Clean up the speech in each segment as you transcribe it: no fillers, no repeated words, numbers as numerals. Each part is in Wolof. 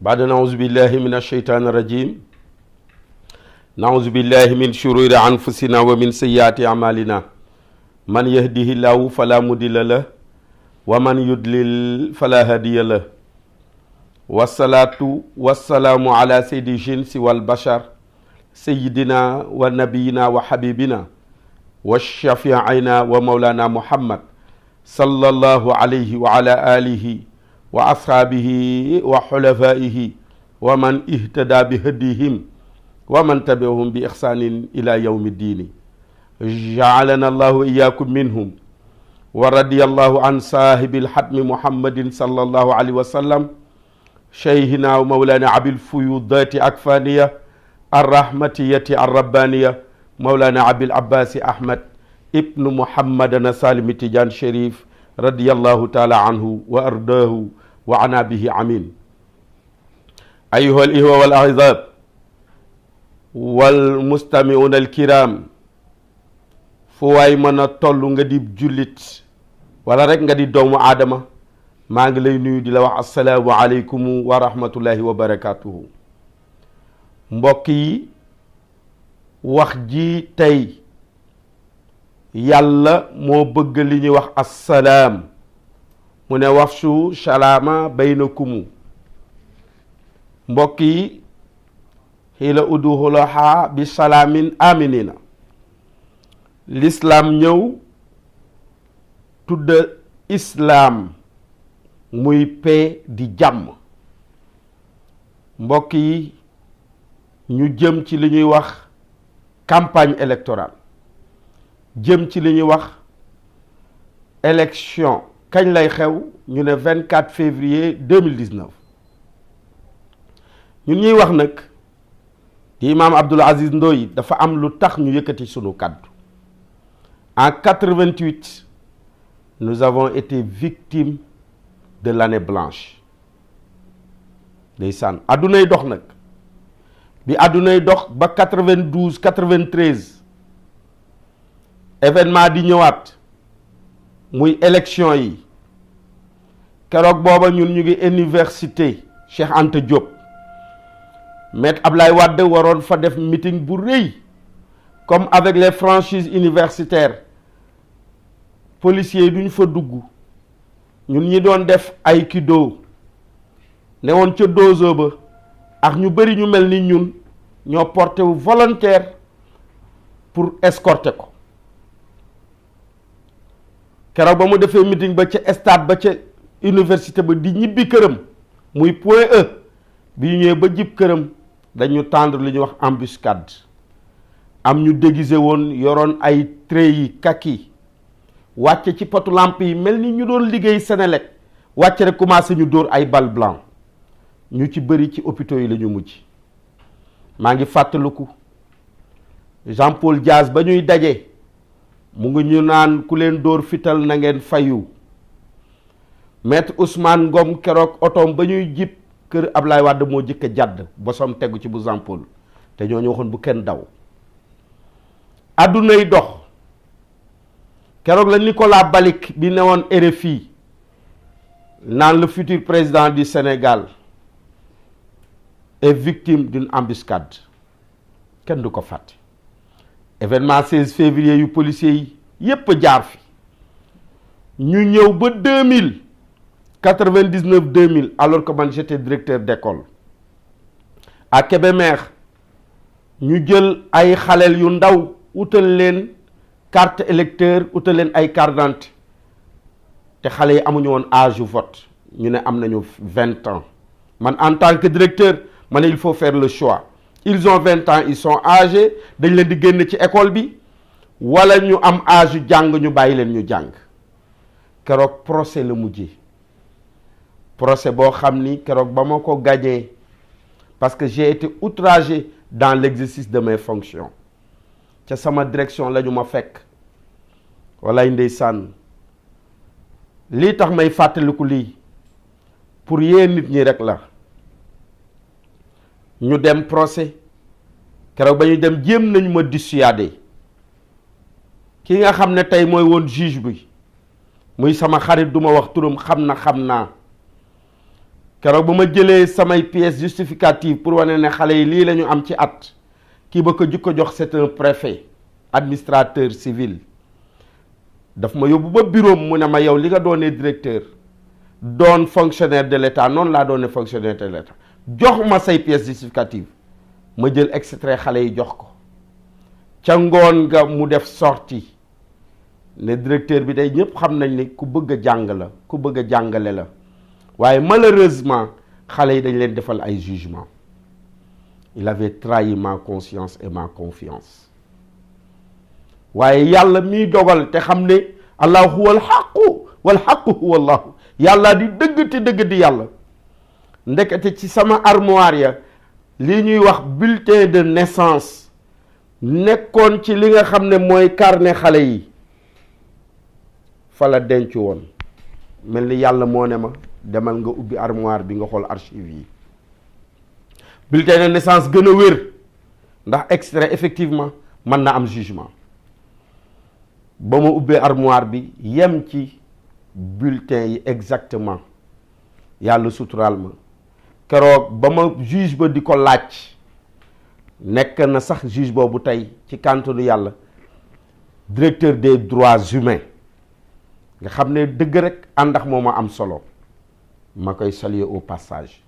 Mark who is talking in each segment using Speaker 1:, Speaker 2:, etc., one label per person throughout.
Speaker 1: بعد نعوذ بالله من الشيطان الرجيم نعوذ بالله من شرور أنفسنا ومن سيئات أعمالنا من يهده الله فلا مضل له ومن يضلل فلا هادي له والصلاة والسلام على سيد الجنس والبشر سيدنا ونبينا وحبيبنا والشفيعنا ومولانا محمد صلى الله عليه وعلى آله وأصحابه وحلفائه ومن اهتدى بهديهم ومن تبعهم بإحسان إلى يوم الدين جعلنا الله إياكم منهم ورضي الله عن صاحب الحتم محمد صلى الله عليه وسلم شيخنا ومولانا أبي الفيوضات أكفانية الرحمتية الربانية مولانا أبي العباس أحمد ابن محمد سالم تيجان شريف رضي الله تعالى عنه وأرضاه وعنا به عمين أيها الإخوة والأعزاب والمستمعون الكرام فواي مانا تولو nga di julit wala rek nga di doomu adama maa ngi lay nuyu di la wax assalaamu aleykum wa rahmatullahi wa barakatuhu mbokk yi wax ji tey yàlla moo bëgg li ñuy wax assalaam mu ne wafshu salaama baynakumu mbokk yi xiila uduxulaha bi salaamin aminina l'islam ñëw tudd islam muy paix di jàmm mbokk yi ñu jëm ci li ñuy wax campagne électorale jëm ci li ñuy wax élection kañ lay xew ñu ne 24 février 2019 ñun ñuy wax nag di imam Abdoul Aziz Ndoye dafa am lu tax ñu yëkkati sunu kàddu en 88 nous avons été victimes de l'année blanche ndeysaan addunay dox nag bi addunay dox ba 92 93 événement di ñëwaat muy élection yi keroog booba ñun ñu ngi université Cheikh Anta Diop maître Ablaye Wade waroon fa def meeting bu rëy comme avec les franchises universitaires policiers yi duñ fa dugg ñun ñi doon def aikido ne woon ca dojo ba ak ñu bari ñu mel ni ñun ñoo porté wu volontaire pour escorter ko keroog ba mu defee meeting ba ca stade ba ca université ba di ñibbi këram muy point E bi ñu ñëwee ba jib këram dañu tendre li ñuy wax embuscade am ñu déguisé woon yoroon ay treillis kaki wàcce ci potu lampe yi mel ni ñu doon liggéey Sénélec wàcce rek commencé ñu dóor ay balles blancs ñu ci bëri ci hôpitaux yi la ñu mujj maa ngi fàttaliku Jean Paul Diaz ba ñuy daje mu ngi ñu naan ku leen dóor fital na ngeen fayu maître Ousmane Ngom keroog otoom ba ñuy jib kër Ablaye Wade moo jëkk jàdd bosom tegu ci bu Jean Paul te ñooñu waxoon bu kenn daw addunay dox keroog la Nicolas Balik bi newoon RFI naan le futur président du Sénégal est victime d'une embuscade kenn du ko fàtte événement 16 février yu policiers yi yépp jaar fi ñu ñëw ba 2000 alors que man j'étais directeur d'école à Kébémer ñu jël ay xaleel yu ndaw utal leen carte électeur utal leen ay carte d'identité te xale yi amuñu woon âge vote ñu ne am nañu 20 ans man en tant que directeur ma ne il faut faire le choix ils ont 20 ans ils sont âgés dañ leen di génn ci école bi wala ñu am âge yu jàng ñu bàyyi leen ñu jàng keroog procès la mujjee procès boo xam ni keroog ba ma ko gagné parce que j'ai été outragé dans l'exercice de mes fonctions ca sama direction la ñu ma fekk walay ndeysaan lii tax may fàttaliku lii pour yee nit ñi rek la ñu dem procès keroog ba ñu dem jéem nañu ma dissuader ki nga xam ne tey mooy woon juge bi muy sama xarit duma wax turam xam naa keroog ba ma jëlee samay pièces justificatives pour wane ne xale yi lii la ñu am ci at, kii ba ko jukko jox c'est un préfet administrateur civil, daf ma yóbbu ba bureau mu ne ma yow li nga doonee directeur doon fonctionnaire de l'État noonu laa doonee fonctionnaire de l'État, jox ma say pièces justificatives. Ma jël extrait xale yi jox ko ca ngoon nga mu def sortie ne directeur bi day ñëpp xam nañ ni ku bëgg a jàng la, ku bëgg a jàngale la, waaye malheureusement xale yi dañ leen defal ay jugement. Il avait trahi ma conscience et ma confiance. waaye yàlla miy dogal te xam ne allahu huwa alxaqu walxaqu huwa allahu, yàlla di dëgg te dëgg di yàlla. ndekete ci sama armoire ya li ñuy wax bulletin de naissance nekkoon ci li nga xam ne mooy carnet xale yi fa la denc woon. mel ni yàlla moo ne ma demal nga ubbi armoire bi nga xool archive yi. bulletin de naissance gën a wér ndax extrait effectivement mën na am jugement. ba ma ubbee armoire bi yem ci bulletin yi exactement, yàlla suturaal ma. keroog ba ma juge ba di ko laaj, nekk na sax juge boobu tey ci kàntanu yàlla directeur des droits humains, nga xam ne dëgg rek àndax moo ma am solo, ma koy saluer au passage.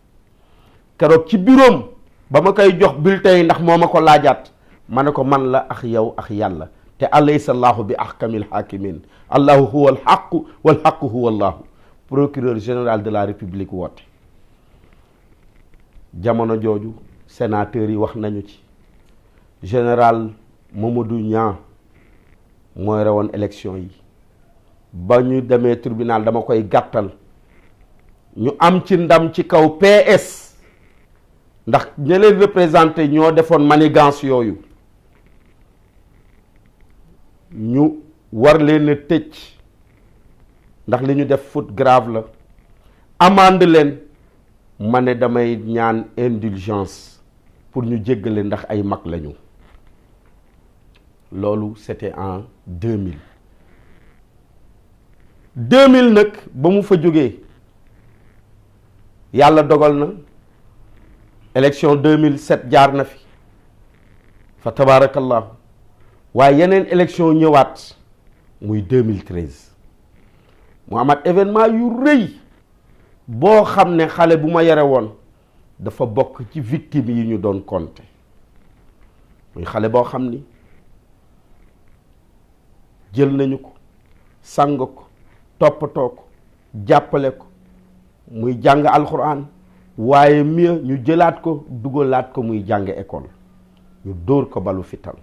Speaker 1: keroog ci bureau ba ma koy jox bulletin yi ndax moo ma ko laajaat, ma ne ko man la ak yow ak yàlla, te alaysa allahu bi ahkamil hakimin, allahu huwa alhaqu walhaqu huwa allahu. Procureur général de la république woote. jamono jooju sénateur yi wax nañu ci, général Mamadou Niang mooy rewoon élection yi. ba ñu demee tribunal, dama koy gàttal, ñu am ci ndam ci kaw PS ndax ña leen représenté ñoo defoon manigance yooyu, ñu war leen a tëj ndax li ñu def faute grave la, amende leen. ma ne damay ñaan indulgence pour ñu jéggale ndax ay mag lañu. loolu c'était en 2000 nag ba mu fa jógee yàlla dogal na élection 2007 jaar na fi fa tabarakallahu, waaye yeneen élection ñëwaat muy 2013 mu amaat événement yu rëy boo xam ne xale bu ma yore woon dafa bokk ci victime yi ñu doon compter. muy xale boo xam ni jël nañu ko, sang ko, toppatoo ko, jàppale ko muy jàng alxuraan, waaye mieux ñu jëlaat ko dugalaat ko muy jàng école, ñu dóor ko balu fital.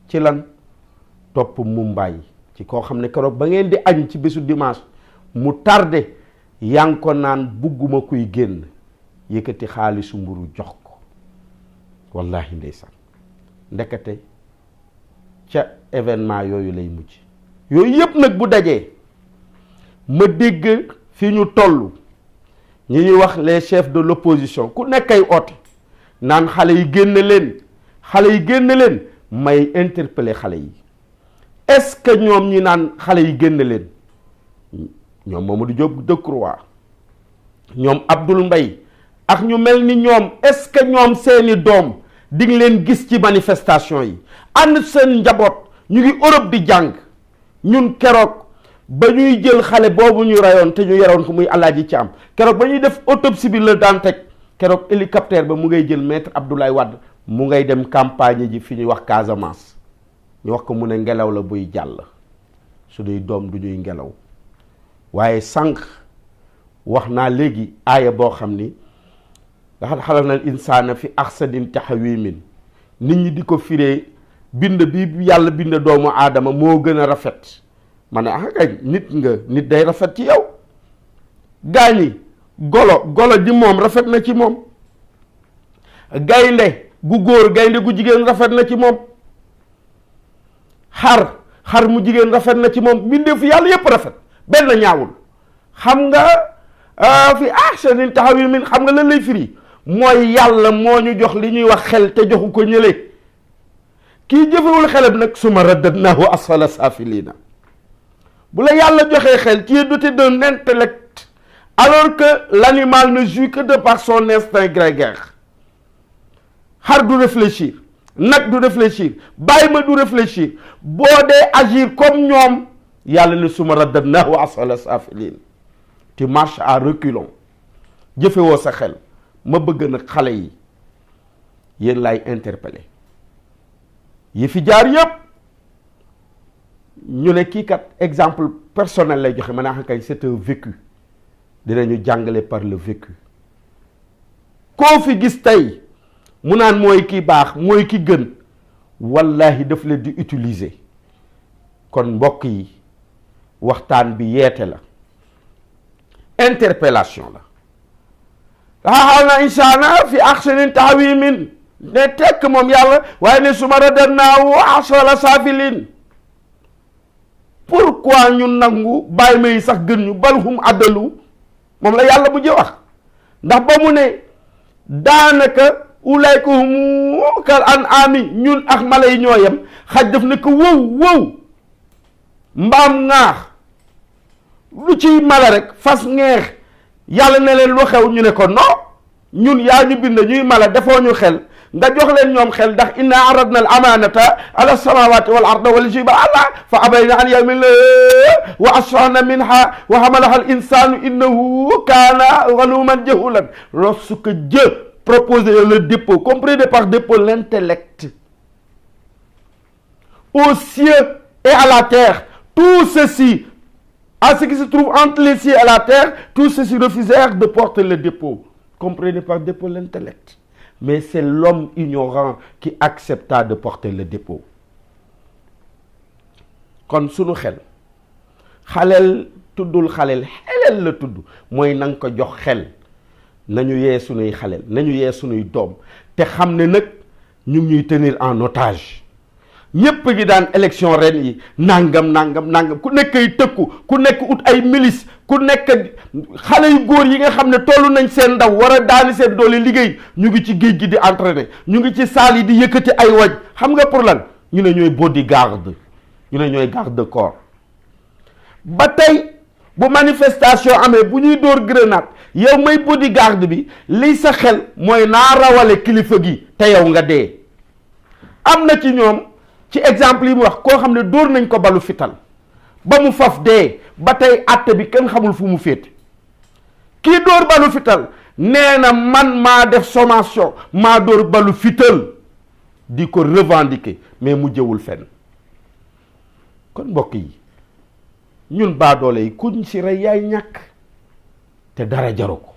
Speaker 1: ci lan? topp Mumbaay ci koo xam ne keroog ba ngeen di añ ci bésu dimanche mu tardé, yaa ngi ko naan bugguma kuy génn, yëkkati xaalisu mburu jox ko. wallahi ndeysaan. ndekete ca événement yooyu lay mujj. yooyu yëpp nag bu dajee ma dégg fi ñu toll ñi ñuy wax les chefs de l'opposition ku nekkay oote naan xale yi génn leen, xale yi génn leen. may interpeller xale yi, est-ce que ñoom ñi naan xale yi génn leen, ñoom Mamadou Diop Decroix, ñoom Abdoul Mbaye ak ñu mel ni ñoom, est-ce que ñoom seeni doom di nga leen gis ci manifestation yi ànd seen njaboot ñu ngi Europe di jàng? ñun keroog ba ñuy jël xale boobu ñu rayoon te ñu yaroon ko muy Alaaji Caam, keroog ba ñuy def autopsie bi la daan teg, keroog hélicoptère ba mu ngay jël maître Abdoulaye Wade mu ngay dem campagne ji fi ñuy wax Casamance. ñu wax ko mu ne ngelaw la buy jàll, suñuy doom du ñuy ngelaw. waaye sànq wax naa léegi aaya boo xam ni laqad xalaqnal insaana fi ahsani taqwiim, nit ñi di ko firee bind bi yàlla bind doomu aadama moo gën a rafet. ma ne kay nit day rafet ci yow. gaañi golo ji moom rafet na ci moom. gaynde gu góor gaynde gu jigéen rafet na ci moom. xar mu jigéen rafet na ci moom. mbindeef yàlla yépp rafet, benn ñaawul. xam nga fi ahsani taqwiim, xam nga lan lay firi? mooy yàlla moo ñu jox li ñuy wax xel te joxu ko ñële. kii jëfewul xelam nag summa radadnaahu asfala saafiliina. bu la yàlla joxee xel, tu es doté d'un intellect alors que l'animal ne jouit que de par son instinct grégaire. xar du réfléchir, nag du réfléchir, bàyyi ma du réfléchir. boo dee agir comme ñoom yàlla ne suma raddadnaahu asfala saafiliin. tu marches à reculons, jëfewoo sa xel. ma bëgg nag xale yi yéen laay interpeller yi fi jaar yépp ñu ne kii kat exemple personnel lay joxe maanaam kay c'est un vécu, dinañu jàngale par le vécu. koo fi gis tey mu naan mooy ki baax mooy ki gën, wallahi daf leen di utiliser. kon mbokk yi waxtaan bi yeete la, interpellation la. xaaxaw na insaana fi ahsanin taqwiimin, ne tekk moom yàlla waaye ne summa radadnaahu asfala saafiliin. pourquoi ñu nangu bàyyi ma yi sax gën ñu bal hum addalu, moom la yàlla bu wax. ndax ba mu ne daanaka ulayka hum kal an'aami, ñun ak mala yi ñoo yem. xaj daf ne ko wow mbaam ŋaax lu ciy mala rek, fas ngeex. yàlla ne leen lu xew ñu ne ko non ñun yaa ñu bind ñuy mala defoo ñu xel, nga jox leen ñoom xel. ndax inna aradna al amanata ala samawati wal arda wal jibala fa abayna an yahmilnaha wa ashfaqna minha wa hamalaha al insanu innahu kana zaluman jahulan. Lorsque Dieu proposait le dépôt, comprenez par dépôt l'intellect, aux cieux et à la terre, tout ceci, à ce qui se trouve entre les cieux et la terre, tous ceux-ci refusèrent de porter le dépôt. Comprenez par dépôt l'intellect. Mais c'est l'homme ignorant qui accepta de porter le dépôt. kon sunu xel, xaleel tuddul xaleel, xeleel la tudd. mooy na nga ko jox xel. nañu yee sunuy xaleel, nañu yee sunuy doom, te xam ne nag ñu ngi ñuy tenir en otage. ñépp gi daan élection ren yi nangam ku nekk ay tëkku, ku nekk ut ay milice, ku nekk xale yu góor yi nga xam ne tollu nañ seen ndaw war a daani seen doole liggéey, ñu ngi ci géej gi di entraîner, ñu ngi ci salle yi di yëkkati ay waj. xam nga pour lan? ñu ne ñooy bodyguard, ñu ne ñooy garde corps. ba tey bu manifestation amee bu ñuy dóor grenade, yow may bodyguard bi, liy sa xel mooy naa rawale kilifa gi te yow nga dee. am na ci ñoom ci exemple yi mu wax koo xam ne dóor nañ ko balu fital ba mu faf dee, ba tey àtte bi kenn xamul fu mu féete. kii dóor balu fital nee na man maa def sommation, maa dóor balu fital, di ko revendiquer, mais mu jëwul fenn. kon mbokk yi ñun baadoole yi kuñ ci rey yaay ñàkk, te dara jaru ko.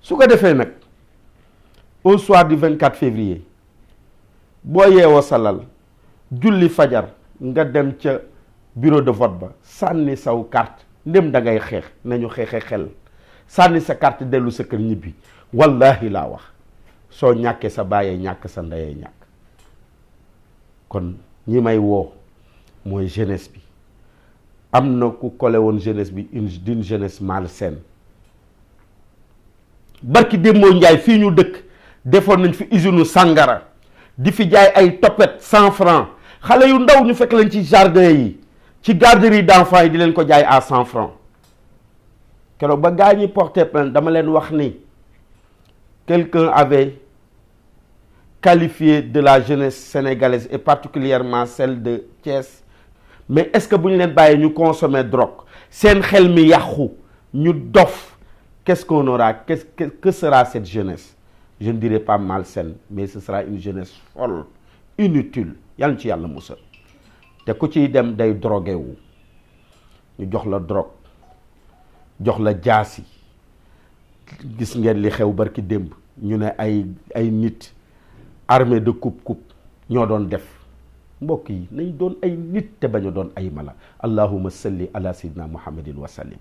Speaker 1: su ko defee nag au soir du 24 février boo yeewoo salal julli fajar nga dem ca bureau de vote ba sànni saw carte, ndem da ngay xeex nañu xeexe xel. sànni sa carte dellu sa kër ñibbi. wallahi laa wax, soo ñàkkee sa baayee ñàkk, sa ndeyee ñàkk. kon ñi may woo mooy jeunesse bi. am na ku kole woon jeunesse bi d'une jeunesse malsaine. barki démboo njaay fii ñu dëkk defoon nañ fi usine sàngara di fi jaay ay topet 100 francs. xale yu ndaw ñu fekk leen ci jardin yi, ci garderie d'enfants yi di leen ko jaay à 100 francs. keroog ba gaa ñi porté plainte dama leen wax ni quelqu'un avait qualifié de la jeunesse sénégalaise et particulièrement celle de Thiès, mais est-ce que bu ñu leen bàyyi ñu consommer drogue, seen xel mi yàqu, ñu dof, qu'est-ce qu'on aura? Que sera cette jeunesse? Je ne dirais pas malsaine, mais ce sera une jeunesse folle, inutile. yàlla ci yàlla musal. te ku ciy dem day drogué wu, ñu jox la drogue, jox la jaasi. gis ngeen li xew barki démb, ñu ne ay nit armée de coupe ñoo doon def. mbokk yi nañ doon ay nit te bañ a doon ay mala. allahumma salli ala sayyidina muhammadin wa sallim.